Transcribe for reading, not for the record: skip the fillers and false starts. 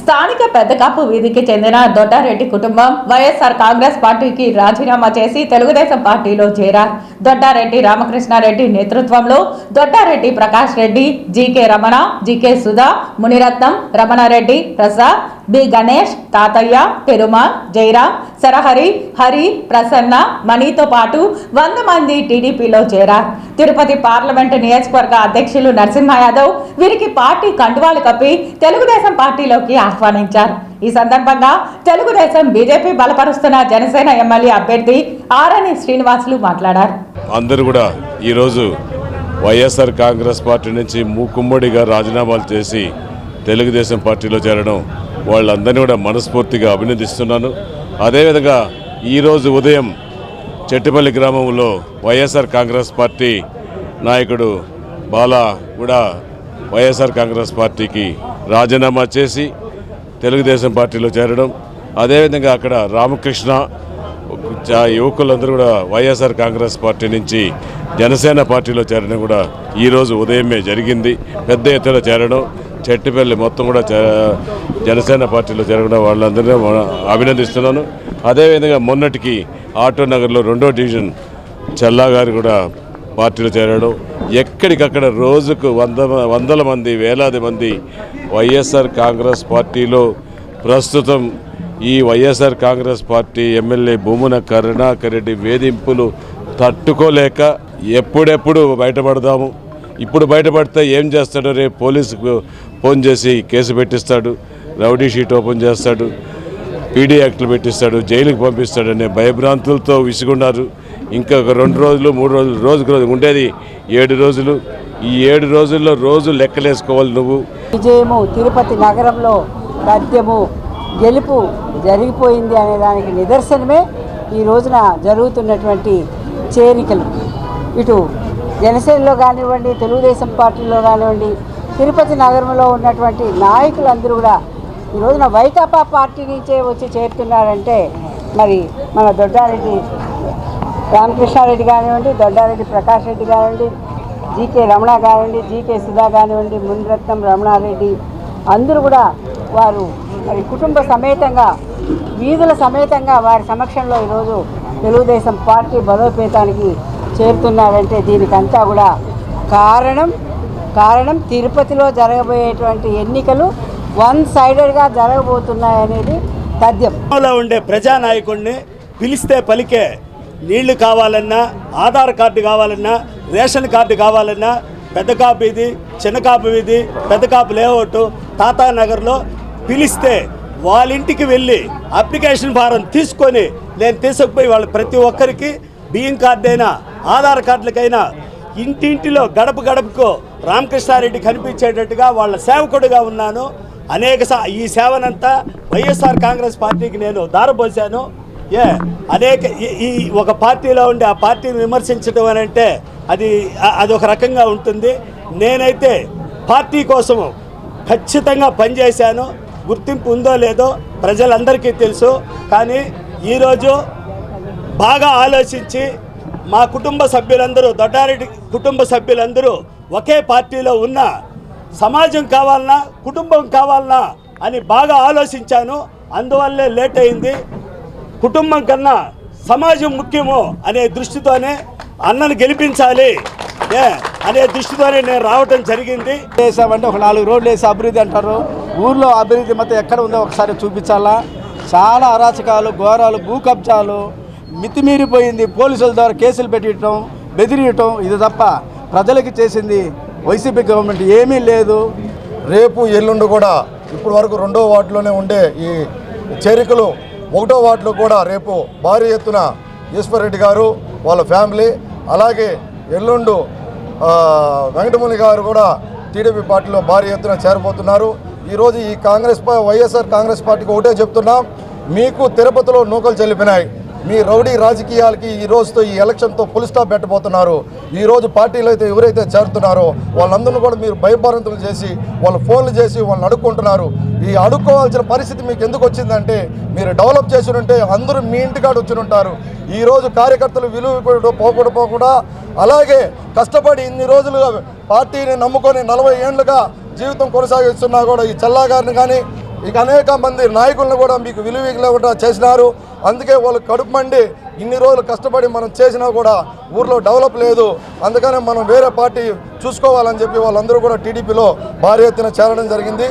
స్థానిక పెద్దకాపు వీధికి చెందిన దొడ్డారెడ్డి కుటుంబం వైఎస్ఆర్ కాంగ్రెస్ పార్టీకి రాజీనామా చేసి తెలుగుదేశం పార్టీలో చేరారు. దొడ్డారెడ్డి రామకృష్ణారెడ్డి నేతృత్వంలో Doddareddy Prakash Reddy, GK Ramana, GK Sudha, Muniratnam, Ramanareddy, Prasad, B Ganesh, Tatayya, Perumal, Jayaram, సరహరి, Hari, Prasanna, మణితో పాటు 100 మంది టీడీపీలో చేరారు. తిరుపతి పార్లమెంటు నియోజకవర్గ అధ్యక్షులు నరసింహ యాదవ్ వీరికి పార్టీ కండువాలు కప్పి తెలుగుదేశం పార్టీలోకి ఆహ్వానించారు. ఈ సందర్భంగా తెలుగుదేశం, బీజేపీ బలపరుస్తున్న జనసేన ఎమ్మెల్యే అభ్యర్థి ఆరణి శ్రీనివాసులు మాట్లాడారు. అందరూ కూడా ఈరోజు వైఎస్ఆర్ కాంగ్రెస్ పార్టీ నుంచి మూకుమ్మడిగా రాజీనామాలు చేసి తెలుగుదేశం పార్టీలో చేరడం వాళ్ళందరినీ కూడా మనస్ఫూర్తిగా అభినందిస్తున్నాను. అదేవిధంగా ఈరోజు ఉదయం చెట్టుపల్లి గ్రామంలో వైఎస్ఆర్ కాంగ్రెస్ పార్టీ నాయకుడు బాలా కూడా వైఎస్ఆర్ కాంగ్రెస్ పార్టీకి రాజీనామా చేసి తెలుగుదేశం పార్టీలో చేరడం, అదేవిధంగా అక్కడ రామకృష్ణ యువకులందరూ కూడా వైఎస్ఆర్ కాంగ్రెస్ పార్టీ నుంచి జనసేన పార్టీలో చేరడం కూడా ఈరోజు ఉదయమే జరిగింది. పెద్ద ఎత్తున చేరడం, చెట్టుపల్లి మొత్తం కూడా జనసేన పార్టీలో చేరడం వాళ్ళందరినీ అభినందిస్తున్నాను. అదేవిధంగా మొన్నటికి ఆటో నగర్లో 2వ డివిజన్ చల్లా గారు కూడా పార్టీలో చేరడం, ఎక్కడికక్కడ రోజుకు వందల మంది, వేలాది మంది వైఎస్ఆర్ కాంగ్రెస్ పార్టీలో ప్రస్తుతం ఈ వైఎస్ఆర్ కాంగ్రెస్ పార్టీ ఎమ్మెల్యే భూమున కరుణాకర్ రెడ్డి వేధింపులు తట్టుకోలేక ఎప్పుడెప్పుడు బయటపడదాము, ఇప్పుడు బయటపడితే ఏం చేస్తాడో, రేపు పోలీసుకు ఫోన్ చేసి కేసు పెట్టిస్తాడు, రౌడీ షీట్ ఓపెన్ చేస్తాడు, పీడీ యాక్ట్లు పెట్టిస్తాడు, జైలుకి పంపిస్తాడనే భయభ్రాంతులతో విసుగున్నారు. ఇంకా 2 రోజులు 3 రోజులు, రోజుకు రోజు ఉండేది 7 రోజులు. ఈ 7 రోజుల్లో రోజు లెక్కలేసుకోవాలి నువ్వు. విజయము తిరుపతి నగరంలో తథ్యము గెలుపు జరిగిపోయింది అనే దానికి నిదర్శనమే ఈ రోజున జరుగుతున్నటువంటి చేరికలు. ఇటు జనసేనలో కానివ్వండి, తెలుగుదేశం పార్టీలో కానివ్వండి, తిరుపతి నగరంలో ఉన్నటువంటి నాయకులందరూ కూడా ఈ రోజున వైకాపా పార్టీ నుంచే వచ్చి చేరుతున్నారంటే మరి మన దొడ్డారెడ్డి రామకృష్ణారెడ్డి కానివ్వండి, దొడ్డారెడ్డి ప్రకాష్ రెడ్డి కానివ్వండి, జీకే రమణ కానివ్వండి, జీకే సుధా కానివ్వండి, మునిరత్నం, రమణారెడ్డి అందరూ కూడా వారు మరి కుటుంబ సమేతంగా, వీధుల సమేతంగా వారి సమక్షంలో ఈరోజు తెలుగుదేశం పార్టీ బలోపేతానికి చేరుతున్నారంటే దీనికంతా కూడా కారణం తిరుపతిలో జరగబోయేటువంటి ఎన్నికలు 1 సైడెడ్గా జరగబోతున్నాయనేది తథ్యం. ఉండే ప్రజానాయకుడిని పిలిస్తే పలికే నీళ్లు కావాలన్నా, ఆధార్ కార్డు కావాలన్నా, రేషన్ కార్డు కావాలన్నా పెద్దకాపు వీధి, చిన్నకాపు వీధి, పెద్దకాపు లేఅవుట్, తాతానగర్లో పిలిస్తే వాళ్ళ ఇంటికి వెళ్ళి అప్లికేషన్ ఫారం తీసుకొని నేను తీసుకుపోయి వాళ్ళు ప్రతి ఒక్కరికి బియ్యం కార్డు అయినా, ఆధార్ కార్డులకైనా ఇంటింటిలో గడప గడపకు రామకృష్ణారెడ్డి కనిపించేటట్టుగా వాళ్ళ సేవకుడిగా ఉన్నాను. ఈ సేవనంతా వైఎస్ఆర్ కాంగ్రెస్ పార్టీకి నేను దారపోసాను. ఈ ఒక పార్టీలో ఉండి ఆ పార్టీని విమర్శించడం అని అంటే అది ఒక రకంగా ఉంటుంది. నేనైతే పార్టీ కోసం ఖచ్చితంగా పనిచేశాను. గుర్తింపు ఉందో లేదో ప్రజలందరికీ తెలుసు. కానీ ఈరోజు బాగా ఆలోచించి మా కుటుంబ సభ్యులందరూ, దొడ్డారెడ్డి కుటుంబ సభ్యులందరూ ఒకే పార్టీలో ఉన్న సమాజం కావాలన్నా, కుటుంబం కావాలన్నా అని బాగా ఆలోచించాను. అందువల్లే లేట్ అయింది. కుటుంబం కన్నా సమాజం ముఖ్యము అనే దృష్టితోనే అన్నను గెలిపించాలి అనే దృష్టితోనే నేను రావటం జరిగింది. వేసామంటే ఒక 4 రోడ్లు వేసి అభివృద్ధి అంటారు. ఊర్లో అభివృద్ధి మొత్తం ఎక్కడ ఉందో ఒకసారి చూపించాలా. చాలా అరాచకాలు, ఘోరాలు, భూ కబ్జాలు మితిమీరిపోయింది. పోలీసుల ద్వారా కేసులు పెట్టడం, బెదిరియటం, ఇది తప్ప ప్రజలకి చేసింది వైసీపీ గవర్నమెంట్ ఏమీ లేదు. రేపు ఎల్లుండి కూడా ఇప్పటి వరకు 2వ వార్డులోనే ఉండే ఈ చేరికలు 1వ వార్డులో కూడా రేపు భారీ ఎత్తున ఈశ్వర్ రెడ్డి గారు వాళ్ళ ఫ్యామిలీ, అలాగే ఎల్లుండు వెంకటముని గారు కూడా టీడీపీ పార్టీలో భారీ ఎత్తున చేరబోతున్నారు. ఈరోజు ఈ వైఎస్ఆర్ కాంగ్రెస్ పార్టీకి ఒకటే చెప్తున్నాం, మీకు తిరుపతిలో నూకలు చెల్లిపినాయి. మీ రౌడీ రాజకీయాలకి ఈ రోజుతో, ఈ ఎలక్షన్తో ఫుల్ స్టాప్ పెట్టబోతున్నారు. ఈరోజు పార్టీలో అయితే ఎవరైతే చేరుతున్నారో వాళ్ళందరినీ కూడా మీరు భయభ్రాంతులు చేసి, వాళ్ళు ఫోన్లు చేసి వాళ్ళని అడుక్కుంటున్నారు. ఈ అడుక్కోవాల్సిన పరిస్థితి మీకు ఎందుకు వచ్చిందంటే, మీరు డెవలప్ చేసి ఉంటే అందరూ మీ ఇంటికాడ వచ్చి ఉంటారు. ఈరోజు కార్యకర్తలు విలువ పోకుండా అలాగే కష్టపడి ఇన్ని రోజులుగా పార్టీని నమ్ముకొని 40 ఏళ్ళుగా జీవితం కొనసాగిస్తున్నా కూడా ఈ చల్లా గారిని కానీ, ఇక అనేక మంది నాయకులను కూడా మీకు విలువ లేకుండా చేసినారు. అందుకే వాళ్ళు కడుపు మండి ఇన్ని రోజులు కష్టపడి మనం చేసినా కూడా ఊర్లో డెవలప్ లేదు, అందుకనే మనం వేరే పార్టీ చూసుకోవాలని చెప్పి వాళ్ళందరూ కూడా టీడీపీలో భారీ ఎత్తున చేరడం జరిగింది.